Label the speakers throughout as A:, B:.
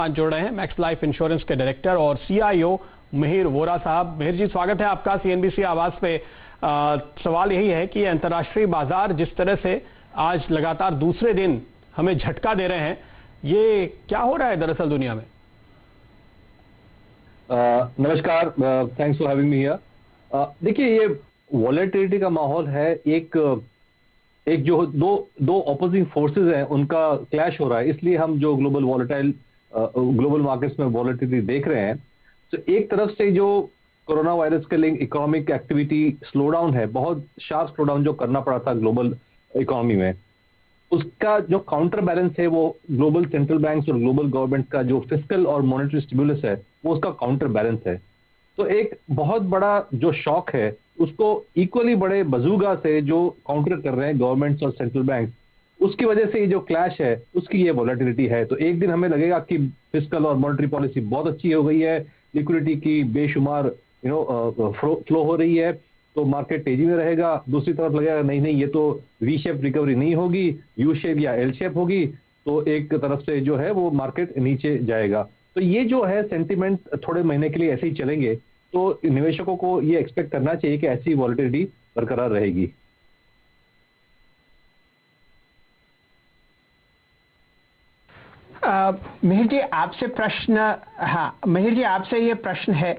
A: आज जोड़ रहे हैं मैक्स लाइफ इंश्योरेंस के डायरेक्टर और सीआईओ मिहिर वोरा साहब। मिहिर जी, स्वागत है आपका सीएनबीसी आवाज पे। सवाल यही है कि अंतर्राष्ट्रीय बाजार जिस तरह से आज लगातार दूसरे दिन हमें झटका दे रहे हैं, ये क्या हो रहा है दरअसल दुनिया में?
B: नमस्कार, thanks for having me here. देखिए, ये वॉलेटिलिटी का माहौल है। एक जो दो ऑपोजिंग फोर्सेस हैं उनका क्लैश हो रहा है, इसलिए हम जो ग्लोबल मार्केट्स में वॉलेटिलिटी देख रहे हैं। तो एक तरफ से जो कोरोना वायरस के link economic activity slow down है, बहुत शार्प स्लो डाउन जो करना पड़ा था ग्लोबल इकोनॉमी में, उसका जो काउंटर बैलेंस है वो ग्लोबल सेंट्रल बैंक्स और ग्लोबल गवर्नमेंट का जो फिस्कल और मॉनेटरी स्टिमुलस है वो उसका काउंटर बैलेंस है। तो एक बहुत बड़ा जो शॉक है उसको इक्वली बड़े बजूगा से जो काउंटर कर रहे हैं गवर्नमेंट्स और सेंट्रल बैंक, उसकी वजह से ये जो क्लैश है उसकी ये वॉलेटिलिटी है। तो एक दिन हमें लगेगा कि फिस्कल और मॉनेटरी पॉलिसी बहुत अच्छी हो गई है, लिक्विडिटी की बेशुमार फ्लो हो रही है, तो मार्केट तेजी में रहेगा। दूसरी तरफ लगेगा नहीं ये तो वी शेप रिकवरी नहीं होगी, यू शेप या एल शेप होगी, तो एक तरफ से जो है वो मार्केट नीचे जाएगा। तो ये जो है सेंटिमेंट थोड़े महीने के लिए ऐसे ही चलेंगे, तो निवेशकों को ये एक्सपेक्ट करना चाहिए कि ऐसी वॉलेटिलिटी बरकरार रहेगी।
C: मिहिर जी, आपसे प्रश्न, हाँ मिहिर जी, आपसे ये प्रश्न है।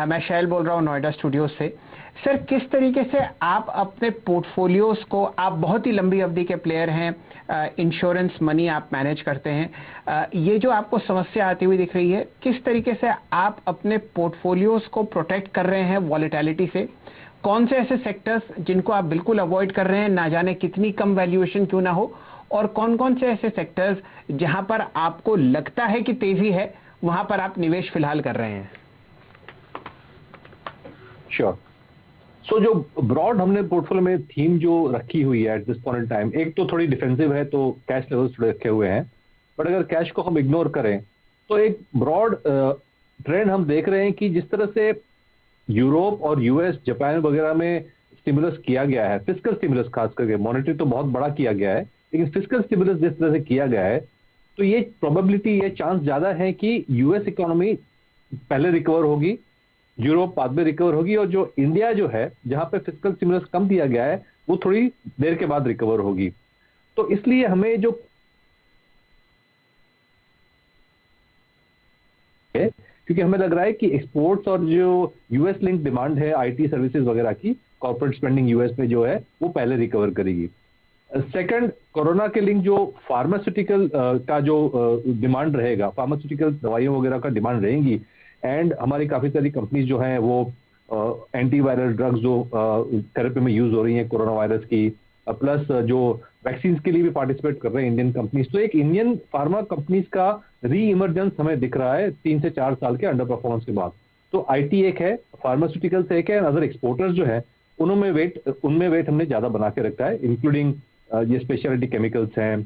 C: मैं शैल बोल रहा हूँ नोएडा स्टूडियो से। सर, किस तरीके से आप अपने पोर्टफोलियोज को, आप बहुत ही लंबी अवधि के प्लेयर हैं, इंश्योरेंस मनी आप मैनेज करते हैं, ये जो आपको समस्या आती हुई दिख रही है, किस तरीके से आप अपने पोर्टफोलियोज को प्रोटेक्ट कर रहे हैं वॉलेटिलिटी से? कौन से ऐसे सेक्टर्स जिनको आप बिल्कुल अवॉइड कर रहे हैं, ना जाने कितनी कम वैल्यूएशन क्यों ना हो, और कौन कौन से ऐसे सेक्टर्स जहां पर आपको लगता है कि तेजी है, वहां पर आप निवेश फिलहाल कर रहे हैं?
B: श्योर। सो जो ब्रॉड हमने पोर्टफोलियो में थीम जो रखी हुई है at this point in time, एक तो थोड़ी डिफेंसिव है, तो कैश लेवल्स थोड़े रखे हुए हैं। बट अगर कैश को हम इग्नोर करें तो एक ब्रॉड ट्रेंड हम देख रहे हैं कि जिस तरह से यूरोप और यूएस, जापान वगैरह में स्टिमुलस किया गया है, फिस्कल स्टिमुलस खास करके, मॉनेटरी तो बहुत बड़ा किया गया है, लेकिन फिस्कल स्टिमुलस जिस तरह से किया गया है, तो ये प्रोबेबिलिटी, ये चांस ज्यादा है कि यूएस इकोनॉमी पहले रिकवर होगी, यूरोप बाद में रिकवर होगी, और जो इंडिया जो है जहां पे फिस्कल स्टिमुलस कम दिया गया है वो थोड़ी देर के बाद रिकवर होगी। तो इसलिए हमें जो है, क्योंकि हमें लग रहा है कि एक्सपोर्ट्स और जो यूएस लिंक डिमांड है आईटी सर्विसेज वगैरह की, कॉर्पोरेट स्पेंडिंग यूएस में जो है वो पहले रिकवर करेगी। सेकंड, कोरोना के लिंक जो फार्मास्यूटिकल का जो डिमांड रहेगा, फार्मास्यूटिकल दवाइयों वगैरह का डिमांड रहेगी, एंड हमारी काफी सारी कंपनीज जो हैं वो एंटीवायरल ड्रग्स जो थेरेपी में यूज हो रही हैं कोरोना वायरस की, प्लस जो वैक्सीन के लिए भी पार्टिसिपेट कर रहे हैं इंडियन कंपनीज। तो एक इंडियन फार्मा कंपनीज का री इमरजेंस हमें दिख रहा है 3 से 4 साल के अंडर परफॉर्मेंस के बाद। तो आईटी एक है, फार्मास्यूटिकल्स एक है, अदर एक्सपोर्टर्स जो है उनमें वेट हमने ज्यादा बना के रखा है, इंक्लूडिंग ये स्पेशलिटी केमिकल्स हैं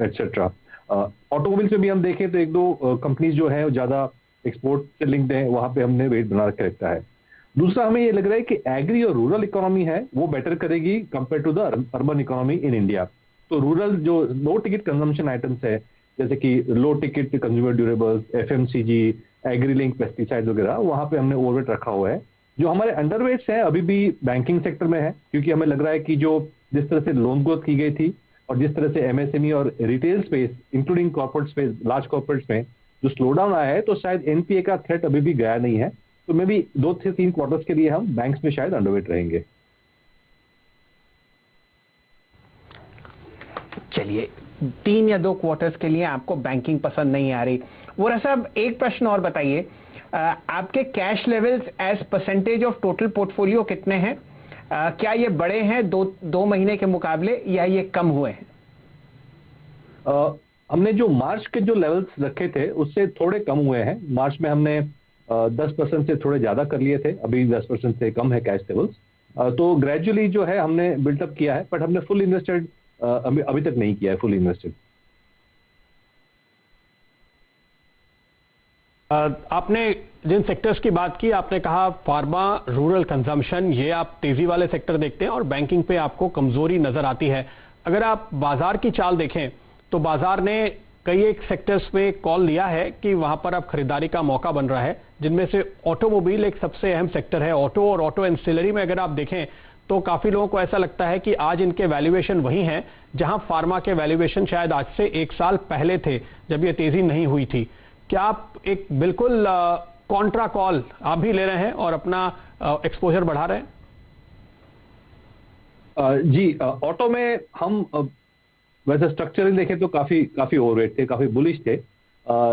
B: एटसेट्रा। ऑटोमोबाइल्स में भी हम देखें तो 1-2 कंपनीज जो है ज्यादा एक्सपोर्ट से लिंक्ड है, वहां पे हमने वेट बना के रखा है। दूसरा, हमें ये लग रहा है कि एग्री और रूरल इकोनॉमी है वो बेटर करेगी compare to the urban economy in India. तो रूरल जो लो टिकट कंजम्पशन आइटम्स है, जैसे कि low ticket consumer durables, FMCG, agri link pesticide वगैरह, वहां पे हमने ओवरवेट रखा हुआ है। जो हमारे अंडरवेट्स हैं अभी भी बैंकिंग सेक्टर में है, क्योंकि हमें लग रहा है कि जो जिस तरह से लोन ग्रोथ की गई थी और जिस तरह से एमएसएमई और retail space including corporate space, large corporates में जो स्लो डाउन आया है, तो शायद एनपीए का थ्रेट अभी भी गया नहीं है। तो मे भी 2 से 3 क्वार्टर्स के लिए हम बैंक्स में शायद अंडरवेट रहेंगे।
C: चलिए, 3 या 2 क्वार्टर्स के लिए आपको बैंकिंग पसंद नहीं आ रही। वोरा साहब, एक प्रश्न और बताइए, आपके cash levels as percentage of total portfolio कितने हैं? क्या ये बड़े हैं 2 महीने के मुकाबले, या ये कम हुए हैं?
B: हमने जो मार्च के जो लेवल्स रखे थे उससे थोड़े कम हुए हैं। मार्च में हमने 10% से थोड़े ज्यादा कर लिए थे, अभी 10% से कम है कैश लेवल्स। तो ग्रेजुअली जो है हमने बिल्टअप किया है, बट हमने फुल इन्वेस्टेड अभी तक नहीं किया है, फुल इन्वेस्टेड।
A: आपने जिन सेक्टर्स की बात की, आपने कहा फार्मा, रूरल कंजम्पशन, ये आप तेजी वाले सेक्टर देखते हैं और बैंकिंग पे आपको कमजोरी नजर आती है। अगर आप बाजार की चाल देखें तो बाजार ने कई एक सेक्टर्स पे कॉल लिया है कि वहां पर अब खरीदारी का मौका बन रहा है, जिनमें से ऑटोमोबाइल एक सबसे अहम सेक्टर है। ऑटो और ऑटो एंसिलरी में अगर आप देखें तो काफी लोगों को ऐसा लगता है कि आज इनके वैल्यूएशन वही हैं जहां फार्मा के वैल्यूएशन शायद आज से 1 साल पहले थे, जब ये तेजी नहीं हुई थी। क्या आप एक बिल्कुल कॉन्ट्रा कॉल आप भी ले रहे हैं और अपना एक्सपोजर बढ़ा रहे हैं?
B: जी, ऑटो में हम वैसे स्ट्रक्चरली देखें तो काफी ओवरवेट थे, काफी बुलिश थे,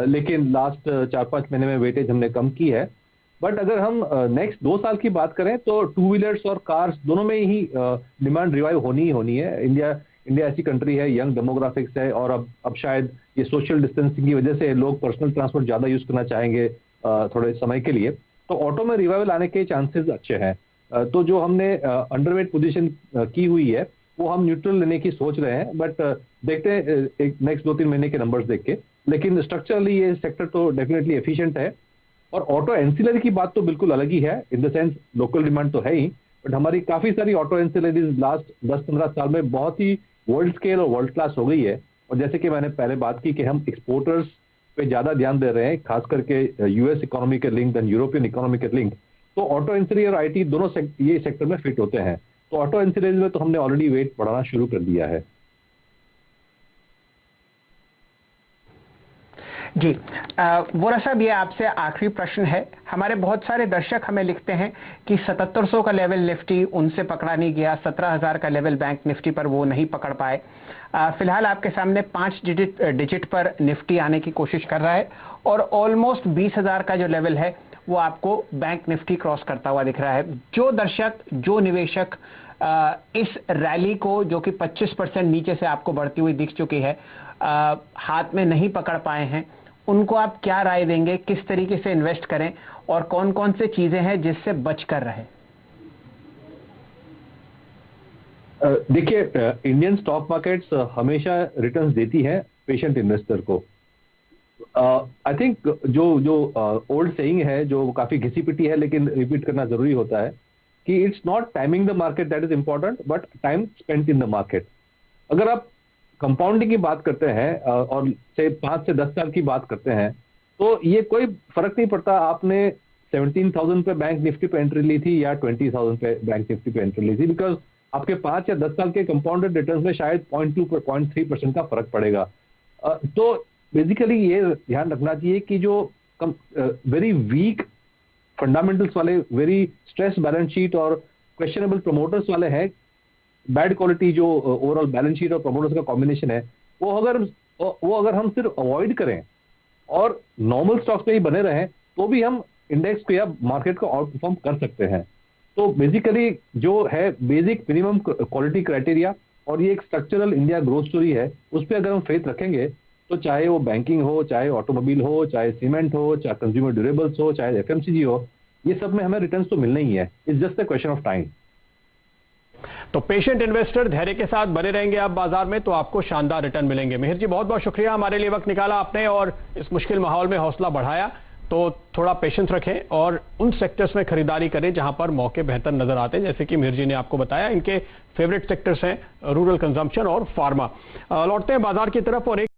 B: लेकिन लास्ट 4-5 महीने में वेटेज हमने कम की है। बट अगर हम नेक्स्ट 2 साल की बात करें तो टू व्हीलर्स और कार्स दोनों में ही डिमांड रिवाइव होनी ही होनी है। इंडिया ऐसी कंट्री है, यंग डेमोग्राफिक्स है, और अब शायद ये सोशल डिस्टेंसिंग की वजह से लोग पर्सनल ट्रांसपोर्ट ज़्यादा यूज़ करना चाहेंगे थोड़े समय के लिए, तो ऑटो में रिवाइवल आने के चांसेस अच्छे हैं। तो जो हमने अंडरवेट पोजीशन की हुई है वो हम न्यूट्रल लेने की सोच रहे हैं, बट देखते हैं एक नेक्स्ट 2-3 महीने के नंबर्स देख के। लेकिन स्ट्रक्चरली ये सेक्टर तो डेफिनेटली एफिशिएंट है। और ऑटो एंसिलरी की बात तो बिल्कुल अलग ही है, in the sense local demand तो है ही, बट हमारी काफ़ी सारी ऑटो एंसिलरीज लास्ट 10-15 साल में बहुत ही वर्ल्ड स्केल और वर्ल्ड क्लास हो गई है। और जैसे कि मैंने पहले बात की कि हम एक्सपोर्टर्स पे ज़्यादा ध्यान दे रहे हैं, खास करके यूएस इकोनॉमी के लिंक एंड यूरोपियन इकोनॉमी के लिंक, तो ऑटो एंसिलरी और आईटी दोनों ये सेक्टर में फिट होते हैं। तो ऑटो एंसिलरी में तो हमने ऑलरेडी वेट बढ़ाना शुरू कर दिया है।
C: जी, वोरा साहब, ये आपसे आखिरी प्रश्न है। हमारे बहुत सारे दर्शक हमें लिखते हैं कि 7700 का लेवल निफ्टी उनसे पकड़ा नहीं गया, 17000 का लेवल बैंक निफ्टी पर वो नहीं पकड़ पाए। फिलहाल आपके सामने 5 डिजिट पर निफ्टी आने की कोशिश कर रहा है और ऑलमोस्ट 20000 का जो लेवल है वो आपको बैंक निफ्टी क्रॉस करता हुआ दिख रहा है। जो दर्शक, जो निवेशक इस रैली को, जो कि 25% नीचे से आपको बढ़ती हुई दिख चुकी है, हाथ में नहीं पकड़ पाए हैं, उनको आप क्या राय देंगे? किस तरीके से इन्वेस्ट करें और कौन कौन से चीजें हैं जिससे बच कर रहे?
B: देखिए, इंडियन स्टॉक मार्केट्स हमेशा रिटर्न्स देती है पेशेंट इन्वेस्टर को। आई थिंक जो ओल्ड सेइंग है, जो काफी घिसी पिटी है लेकिन रिपीट करना जरूरी होता है, कि it's not timing the market that is important but time spent in the market. अगर आप कंपाउंडिंग की बात करते हैं और से 5 से 10 साल की बात करते हैं, तो ये कोई फर्क नहीं पड़ता आपने 17,000 पे बैंक निफ्टी पे एंट्री ली थी या 20,000 पे बैंक निफ्टी पे एंट्री ली थी, बिकॉज आपके 5 या 10 साल के कंपाउंडेड रिटर्न में शायद 0.2-0.3% का फर्क पड़ेगा। तो बेसिकली ये ध्यान रखना चाहिए कि जो वेरी वीक फंडामेंटल्स वाले, वेरी स्ट्रेस बैलेंस शीट और क्वेश्चनेबल प्रमोटर्स वाले हैं, बैड क्वालिटी जो ओवरऑल बैलेंस शीट और प्रमोटर्स का कॉम्बिनेशन है, वो अगर हम सिर्फ अवॉइड करें और नॉर्मल स्टॉक्स में ही बने रहें, तो भी हम इंडेक्स को या मार्केट को आउट परफॉर्म कर सकते हैं। तो बेसिकली जो है बेसिक मिनिमम क्वालिटी क्राइटेरिया, और ये एक स्ट्रक्चरल इंडिया ग्रोथ स्टोरी है, उस पर अगर हम फेथ रखेंगे तो चाहे वो बैंकिंग हो, चाहे ऑटोमोबाइल हो, चाहे सीमेंट हो, चाहे कंज्यूमर ड्यूरेबल्स हो, चाहे एफएमसीजी हो, ये सब में हमें रिटर्न्स तो मिलना ही है। It's just a question of time.
A: तो पेशेंट इन्वेस्टर धैर्य के साथ बने रहेंगे आप बाजार में तो आपको शानदार रिटर्न मिलेंगे। मिहिर जी, बहुत बहुत शुक्रिया, हमारे लिए वक्त निकाला आपने और इस मुश्किल माहौल में हौसला बढ़ाया। तो थोड़ा पेशेंस रखें और उन सेक्टर्स में खरीदारी करें जहां पर मौके बेहतर नजर आते हैं, जैसे कि मिहिर जी ने आपको बताया। इनके फेवरेट सेक्टर्स हैं रूरल कंजम्पशन और फार्मा। लौटते हैं बाजार की तरफ और एक